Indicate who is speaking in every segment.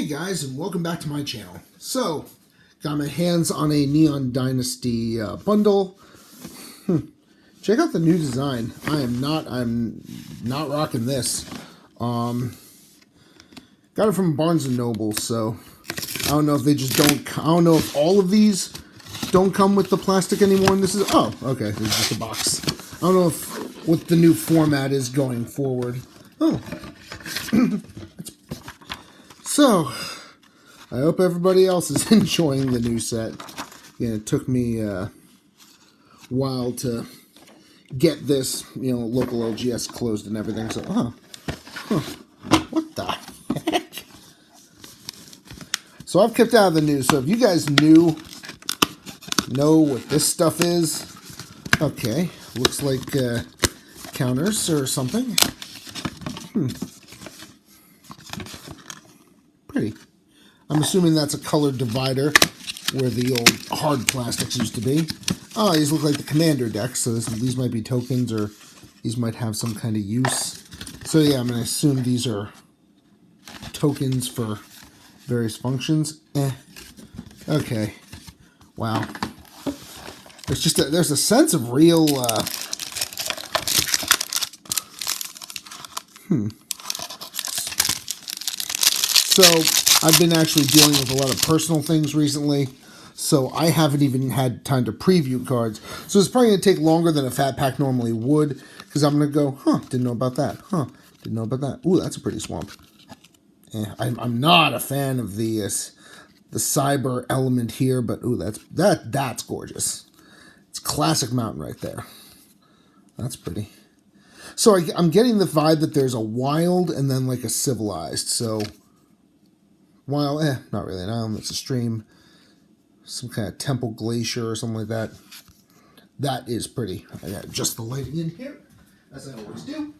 Speaker 1: Hey guys, and welcome back to my channel. So, got my hands on a Neon Dynasty bundle. Check out the new design. I'm not rocking this. Got it from Barnes & Noble, so I don't know if they just don't, I don't know if all of these don't come with the plastic anymore. And this is, oh, okay, this is just a box. I don't know if what the new format is going forward. Oh. So, I hope everybody else is enjoying the new set. Yeah, it took me a while to get this, local LGS closed and everything. So, what the heck? So I've kept out of the news. So if you guys know what this stuff is, okay, looks like counters or something. Pretty. I'm assuming that's a colored divider where the old hard plastics used to be. Oh, these look like the commander decks, so these might be tokens or these might have some kind of use. So yeah, I'm going to assume these are tokens for various functions. Okay. Wow. There's just there's a sense of real So, I've been actually dealing with a lot of personal things recently, so I haven't even had time to preview cards. So it's probably going to take longer than a fat pack normally would, because I'm going to go, didn't know about that, didn't know about that. Ooh, that's a pretty swamp. I'm not a fan of the cyber element here, but ooh, that's gorgeous. It's classic mountain right there. That's pretty. So I'm getting the vibe that there's a wild and then like a civilized, so... Wild, not really an island, it's a stream. Some kind of temple glacier or something like that. That is pretty. I got just the lighting in here, as I always do.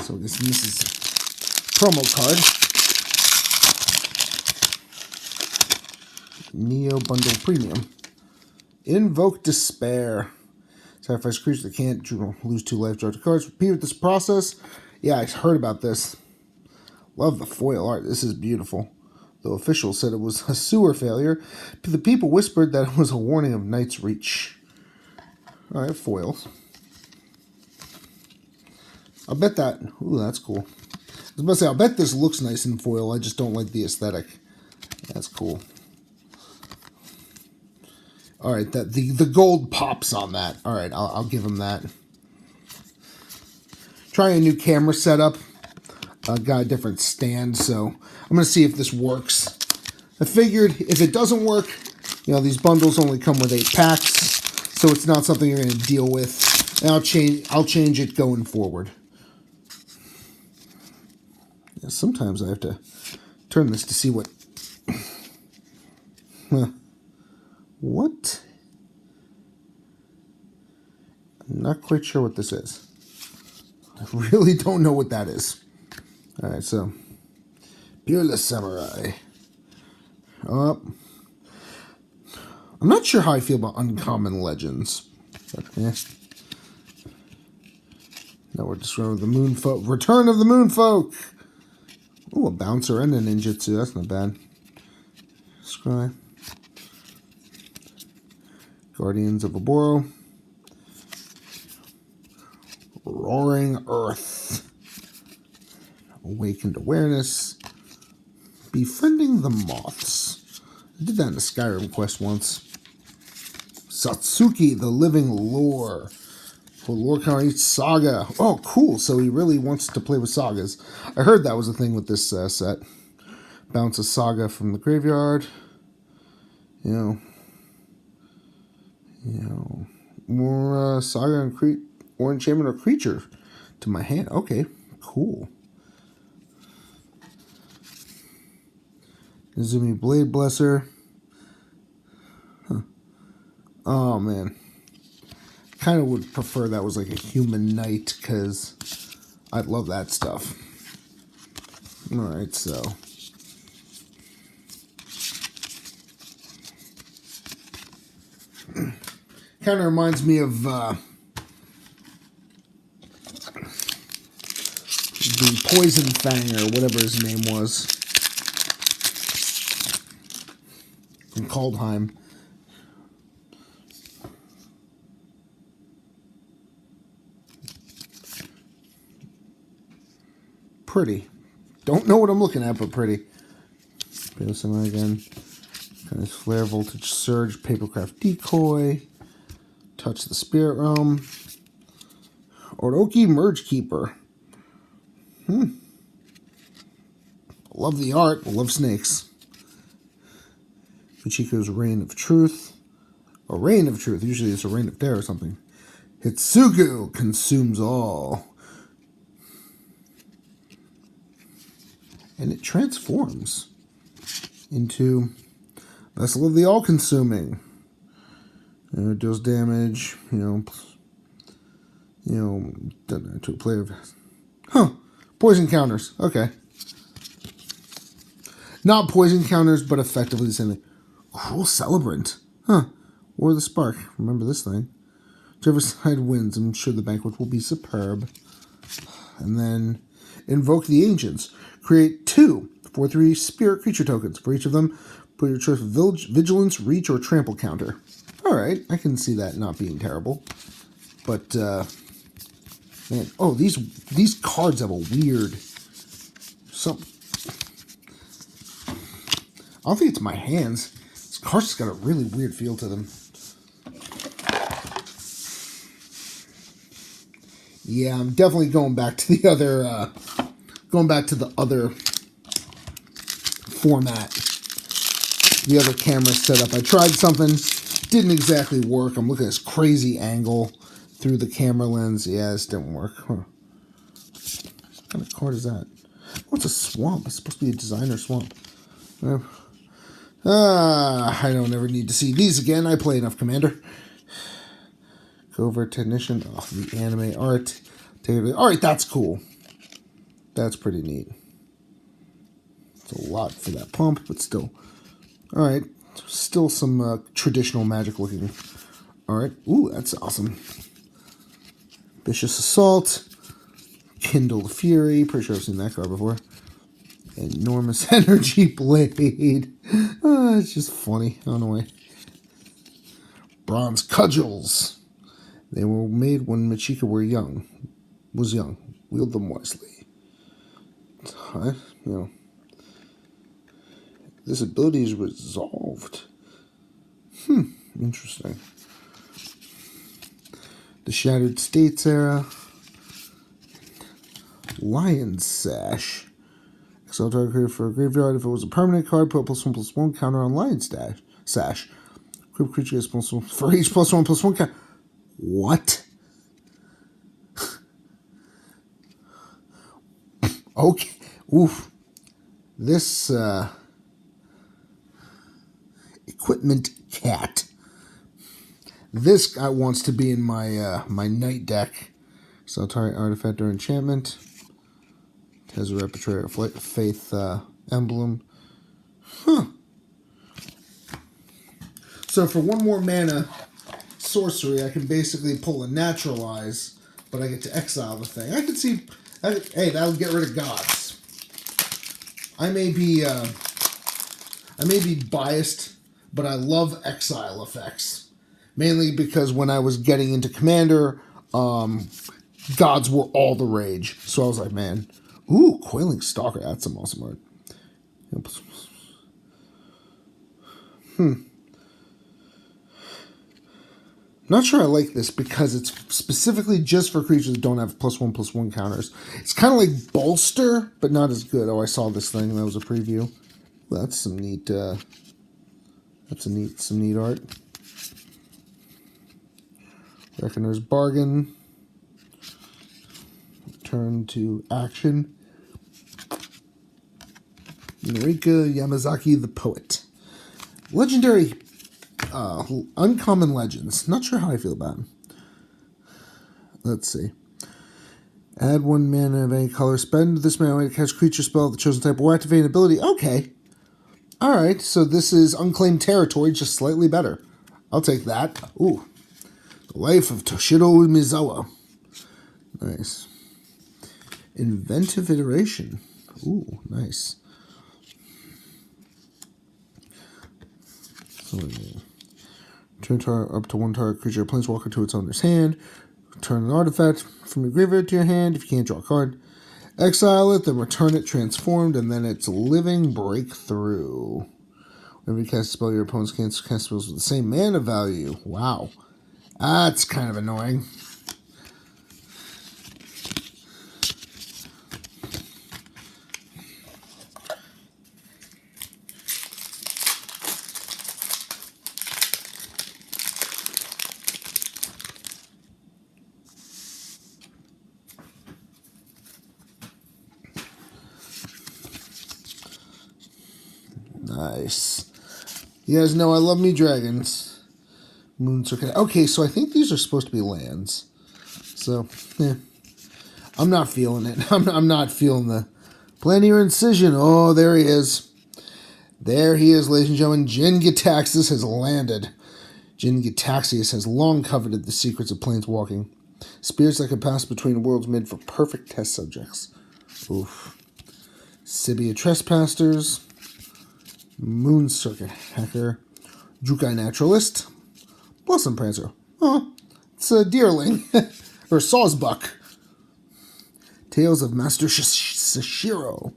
Speaker 1: So I guess this is promo card. Neo Bundle Premium. Invoke Despair. Sacrifice a creature that can't lose 2 life, draw 2 cards. Repeat this process. Yeah, I heard about this. Love the foil art. This is beautiful. Though officials said it was a sewer failure, the people whispered that it was a warning of Night's Reach. Alright, foils. I'll bet that... Ooh, that's cool. I was about to say, I'll bet this looks nice in foil. I just don't like the aesthetic. That's cool. All right, the gold pops on that. All right, I'll give him that. Trying a new camera setup. Got a different stand, so I'm going to see if this works. I figured if it doesn't work, these bundles only come with 8 packs, so it's not something you're going to deal with. And I'll change it going forward. Yeah, sometimes I have to turn this to see what... What? I'm not quite sure what this is. I really don't know what that is. Alright, so. Peerless Samurai. I'm not sure how I feel about Uncommon Legends. But, Now we're just going with the Moonfolk. Return of the Moonfolk! Ooh, a Bouncer and a Ninjutsu. That's not bad. Scry. Guardians of Oboro. Roaring Earth. Awakened Awareness. Befriending the Moths. I did that in a Skyrim quest once. Satsuki, the Living Lore. For Lore County Saga. Oh, cool. So he really wants to play with sagas. I heard that was a thing with this set. Bounce a saga from the graveyard. More saga or enchantment or creature to my hand. Okay, cool. Izumi Blade Blesser. Oh, man. Kind of would prefer that was like a human knight, because I'd love that stuff. Alright, so... Kind of reminds me of the Poison Fang, or whatever his name was, from Kaldheim. Pretty. Don't know what I'm looking at, but pretty. Bailson again. Kind of flare, voltage surge, papercraft decoy. Touch the spirit realm. Oroki Merge Keeper. Love the art. Love snakes. Michiko's Reign of Truth. A Reign of Truth. Usually it's a Reign of Terror or something. Hitsugu consumes all. And it transforms into Vessel of the All-Consuming. It deals damage, to a player. Poison counters. Okay. Not poison counters, but effectively the same thing. Cruel Celebrant. War the Spark. Remember this thing. Whichever side wins, I'm sure the banquet will be superb. And then Invoke the Ancients. Create 2 4/3 spirit creature tokens. For each of them, put your choice of vigilance, reach, or trample counter. Alright, I can see that not being terrible. But, man, these cards have a weird... I don't think it's my hands. These cards just got a really weird feel to them. Yeah, I'm definitely going back to the other... format, the other camera setup. I tried something, didn't exactly work. I'm looking at this crazy angle through the camera lens. Yeah, this didn't work. What kind of card is that? What's a swamp? It's supposed to be a designer swamp. I don't ever need to see these again. I play enough Commander. Covert Technician. Oh, the anime art. Alright, that's cool. That's pretty neat. It's a lot for that pump, but still. Alright. Still some traditional magic looking. Alright. Ooh, that's awesome. Vicious Assault. Kindled Fury. Pretty sure I've seen that card before. Enormous Energy Blade. It's just funny. I don't know why. Bronze Cudgels. They were made when Machika was young. Wield them wisely. This ability is resolved. Interesting. The Shattered States era. Lion's Sash. Exile target created for a graveyard. If it was a permanent card, put a +1/+1 counter on Lion's Sash. Equip creature is +1 for each +1/+1 counter. What? Okay. Oof. This Equipment Cat. This guy wants to be in my my night deck. So target artifact or enchantment. Has a repertoire of faith emblem. So for 1 more mana sorcery, I can basically pull a Naturalize, but I get to exile the thing. I could see. Hey, that'll get rid of gods. I may be biased, but I love exile effects. Mainly because when I was getting into Commander, gods were all the rage. So I was like, man, ooh, Coiling Stalker, that's some awesome art. Not sure I like this because it's specifically just for creatures that don't have +1/+1 counters. It's kind of like Bolster, but not as good. Oh, I saw this thing. That was a preview. That's some neat. Some neat art. Reckoner's Bargain. Turn to action. Norika Yamazaki, the Poet. Legendary. Uncommon Legends. Not sure how I feel about them. Let's see. Add 1 mana of any color. Spend this mana to cast creature spell of the chosen type or activate an ability. Okay. Alright, so this is Unclaimed Territory, just slightly better. I'll take that. Ooh. Life of Toshiro Mizawa. Nice. Inventive Iteration. Ooh, nice. So, turn up to one target creature, planeswalker to its owner's hand. Turn an artifact from your graveyard to your hand if you can't draw a card. Exile it, then return it transformed, and then it's Living Breakthrough. Whenever you cast a spell, your opponents can't cast spells with the same mana value. Wow. That's kind of annoying. Nice. You guys know I love me dragons. Moon Circuit. Okay, so I think these are supposed to be lands. So, yeah. I'm not feeling it. I'm not feeling the Planar Incision. Oh, there he is. There he is, ladies and gentlemen. Jin Gitaxias has landed. Jin Gitaxias has long coveted the secrets of planeswalking. Spirits that can pass between worlds made for perfect test subjects. Oof. Sibia Trespassers. Moon Circuit Hacker. Jukai Naturalist. Blossom Prancer. Oh, it's a Deerling. Or Sawsbuck. Tales of Master Sashiro.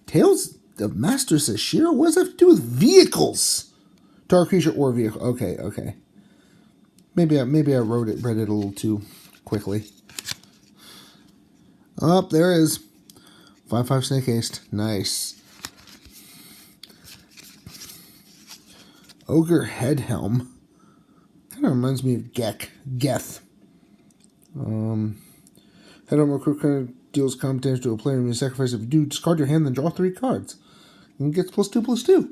Speaker 1: Tales of Master Sashiro? What does that have to do with vehicles? Dark creature or vehicle. Okay. Maybe I read it a little too quickly. Oh, there it is. 5/5 Snake Haste. Nice. Ogre Headhelm. Kind of reminds me of Geth. Headhelm recruit kind of deals combat damage to a player when you sacrifice. If you do, discard your hand, then draw 3 cards. And gets +2/+2.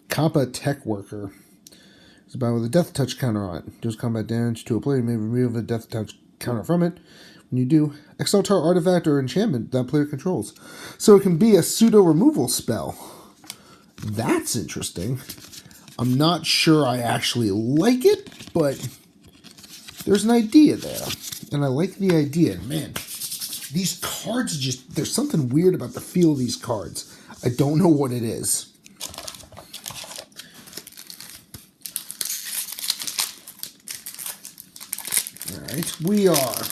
Speaker 1: Kappa Tech Worker. It's about with a Death Touch counter on it. Deals combat damage to a player. You may remove a Death Touch counter from it. When you do, exile target artifact or enchantment that player controls. So it can be a pseudo removal spell. That's interesting. I'm not sure I actually like it, but there's an idea there. And I like the idea. Man, these cards just... There's something weird about the feel of these cards. I don't know what it is. Alright, we are...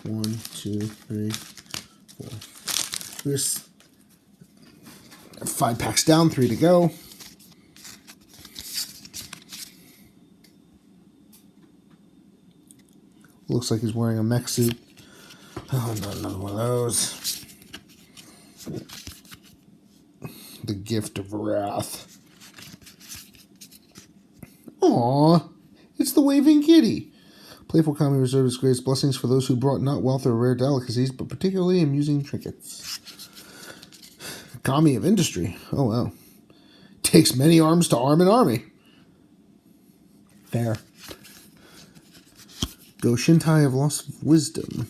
Speaker 1: 1, 2, 3, 4. There's 5 packs down, 3 to go. Looks like he's wearing a mech suit. Oh, not another one of those. The Gift of Wrath. Aww, it's the Waving Kitty. Playful Kami reserves its greatest blessings for those who brought not wealth or rare delicacies, but particularly amusing trinkets. Kami of Industry. Oh, wow. Takes many arms to arm an army. Fair. Goshintai of Lost Wisdom.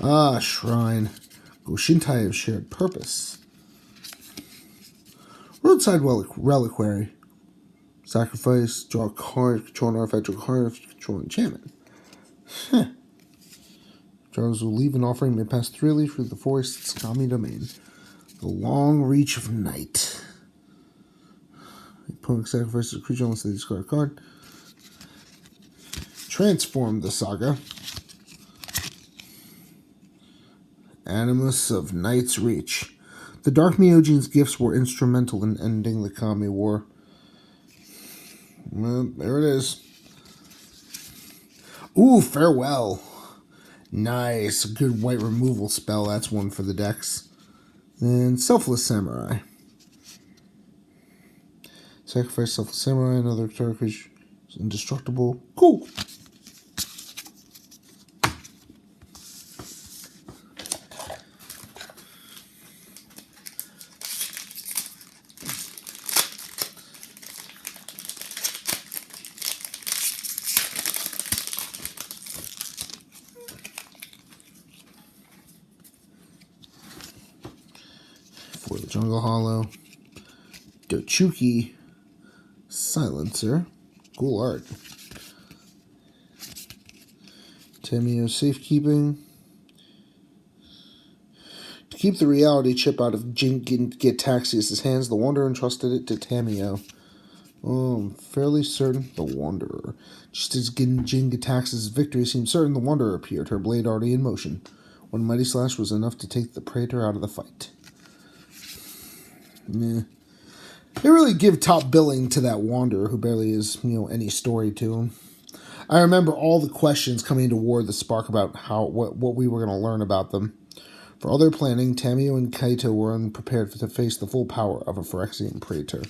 Speaker 1: Ah, Shrine. Goshintai of Shared Purpose. Roadside Reliquary. Sacrifice, draw a card, control an artifact, draw a card, control an enchantment. Charles will leave an offering may pass freely through the forest's Kami domain. The Long Reach of Night. The opponent sacrifices a creature unless they discard a card. Transform the Saga. Animus of Night's Reach. The Dark Myogene's gifts were instrumental in ending the Kami War. Well, there it is. Ooh, Farewell. Nice. A good white removal spell. That's one for the decks. And Selfless Samurai. Sacrifice Selfless Samurai. Another target creature is indestructible. Cool. For the Jungle Hollow, Dochuki, Silencer. Cool art. Tamio safekeeping. To keep the reality chip out of Gitaxius' hands, the Wanderer entrusted it to Tamio. Oh, I'm fairly certain the Wanderer. Just as Gitaxius' victory seemed certain, the Wanderer appeared, her blade already in motion. One mighty slash was enough to take the Praetor out of the fight. Meh. They really give top billing to that Wanderer, who barely is, any story to him. I remember all the questions coming into War of the Spark about what we were going to learn about them. For all their planning, Tamio and Kaito were unprepared to face the full power of a Phyrexian Praetor.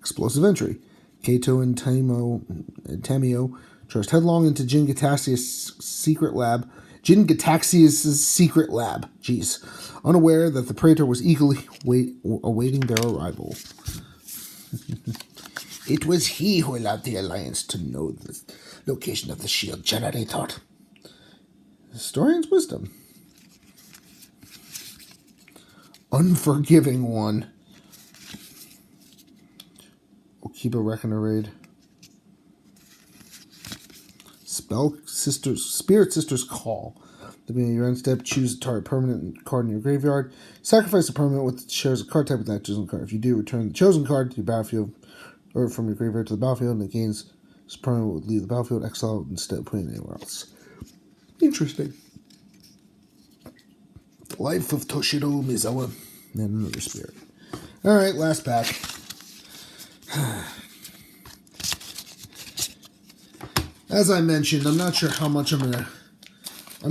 Speaker 1: Explosive entry. Kaito and Tamio charged headlong into Jin Gitaxius' secret lab. Jeez. Unaware that the Praetor was eagerly awaiting their arrival. It was he who allowed the Alliance to know the location of the shield generator. Historian's wisdom. Unforgiving one. Okiba Reckoner raid. Spirit Sister's Call. At the beginning of your end step, choose a target permanent card in your graveyard. Sacrifice a permanent with shares a card type with that chosen card. If you do, return the chosen card to your battlefield or from your graveyard to the battlefield, and it gains this permanent will leave the battlefield, exile instead of putting it anywhere else. Interesting. The Life of Toshiro Mizawa and another spirit. Alright, last pack. As I mentioned, I'm not sure how much I'm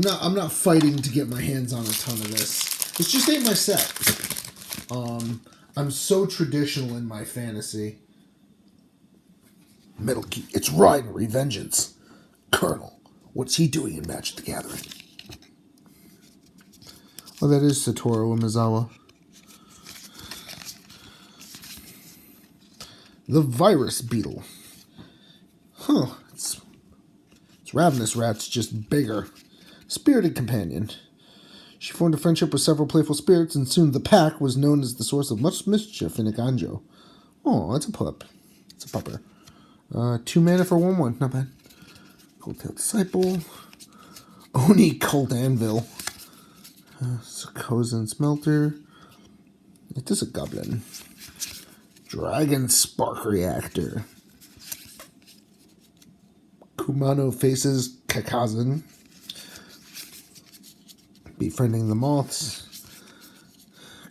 Speaker 1: not fighting to get my hands on a ton of this. It's just ain't my set. I'm so traditional in my fantasy. Metal Key. It's Ryan Revengeance. Colonel. What's he doing in Magic the Gathering? Oh, that is Satoru Umezawa. The Virus Beetle. Huh. It's Ravenous Rat's just bigger. Spirited Companion. She formed a friendship with several playful spirits, and soon the pack was known as the source of much mischief in Iganjo. Oh, that's a pup. It's a pupper. 2 mana for 1/1. Not bad. Cold-tailed Disciple. Oni Cult Anvil. Sakozan Smelter. It is a goblin. Dragon Spark Reactor. Kumano faces Kakazan. Befriending the Moths.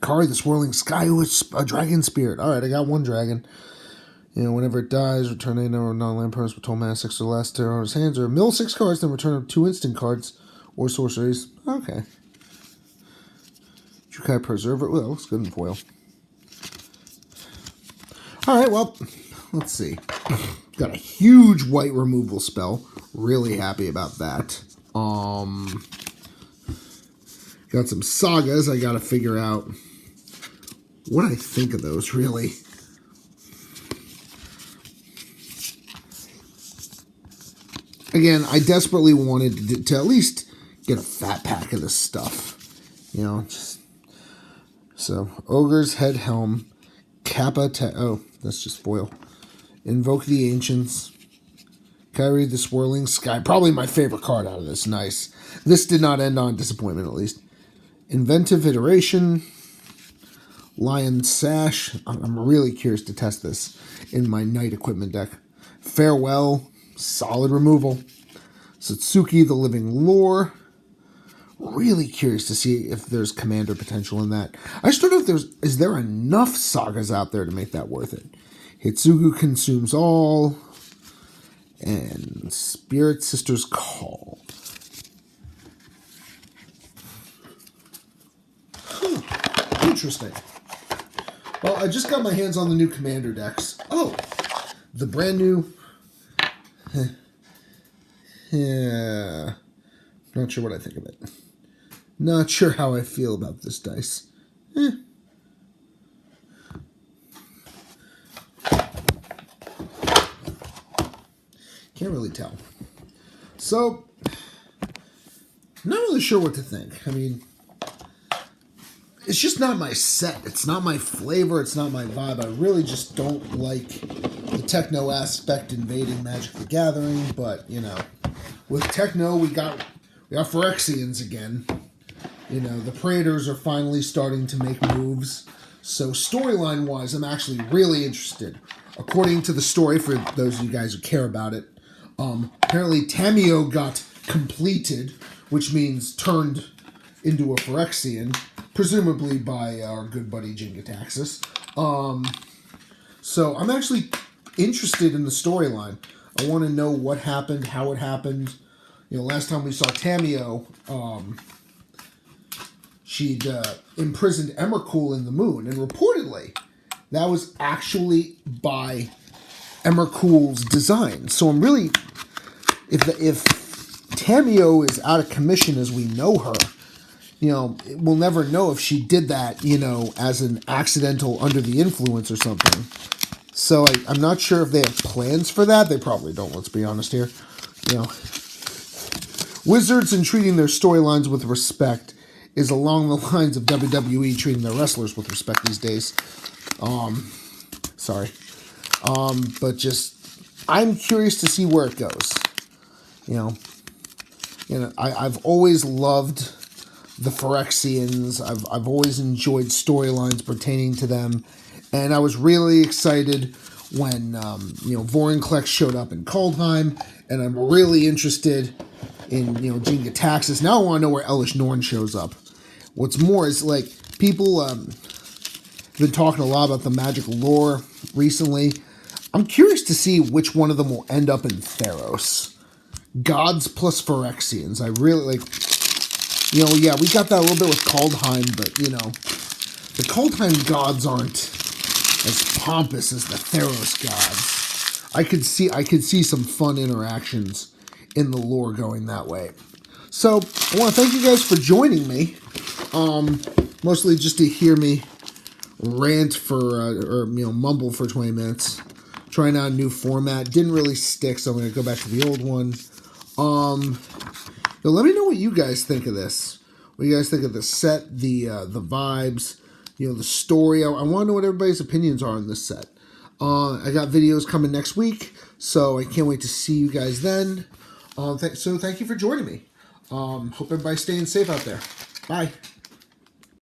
Speaker 1: Kari the Swirling Sky Witch, a dragon spirit. Alright, I got one dragon. Whenever it dies, return a number of non-land permanents with total mana 6 or less to his hands, or mill 6 cards, then return 2 instant cards or sorceries. Okay. Jukai Preserver. Well, looks good in foil. Alright, well, let's see. Got a huge white removal spell. Really happy about that. Got some sagas. I gotta figure out what I think of those, really. Again, I desperately wanted to at least get a fat pack of this stuff. So, Ogre's Head Helm, Kappa, oh, that's just foil. Invoke the Ancients, Kyrie the Swirling Sky, probably my favorite card out of this, nice. This did not end on disappointment, at least. Inventive Iteration, Lion Sash, I'm really curious to test this in my Knight Equipment deck. Farewell, solid removal. Satsuki the Living Lore, really curious to see if there's commander potential in that. I just don't know if is there enough sagas out there to make that worth it. Hitsugu Consumes All, and Spirit Sister's Call. Interesting. Well, I just got my hands on the new commander decks. Oh, the brand new. Yeah, not sure what I think of it. Not sure how I feel about this dice. Can't really tell. So, not really sure what to think. I mean, it's just not my set. It's not my flavor. It's not my vibe. I really just don't like the techno aspect invading Magic the Gathering. But, you know, with techno, we got Phyrexians again. You know, the Praetors are finally starting to make moves. So storyline-wise, I'm actually really interested. According to the story, for those of you guys who care about it, apparently Tamiyo got completed, which means turned into a Phyrexian, presumably by our good buddy Jingataxis. So I'm actually interested in the storyline. I want to know what happened, how it happened. You know, last time we saw Tamiyo, she'd imprisoned Emrakul in the moon, and reportedly that was actually by Emrakul's design. So I'm really, if Tamiyo is out of commission as we know her, you know, we'll never know if she did that, you know, as an accidental under the influence or something. So I'm not sure if they have plans for that. They probably don't, let's be honest here. You know, Wizards in treating their storylines with respect is along the lines of WWE treating their wrestlers with respect these days. Sorry. But just, I'm curious to see where it goes. You know, I've always loved the Phyrexians. I've always enjoyed storylines pertaining to them, and I was really excited when you know, Vorinclex showed up in Kaldheim, and I'm really interested in, you know, Jingataxis. Now I want to know where Elish Norn shows up. What's more is, like, people been talking a lot about the Magic lore recently. I'm curious to see which one of them will end up in Theros. Gods plus Phyrexians. I really, like, you know, yeah, we got that a little bit with Kaldheim, but, you know, the Kaldheim gods aren't as pompous as the Theros gods. I could see some fun interactions in the lore going that way. So, I want to thank you guys for joining me. Mostly just to hear me rant for, or, you know, mumble for 20 minutes. Trying out a new format. Didn't really stick, so I'm going to go back to the old one. Now let me know what you guys think of this. What you guys think of the set, the vibes, you know, the story. I want to know what everybody's opinions are on this set. I got videos coming next week, so I can't wait to see you guys then. So thank you for joining me. Hope everybody's staying safe out there. Bye.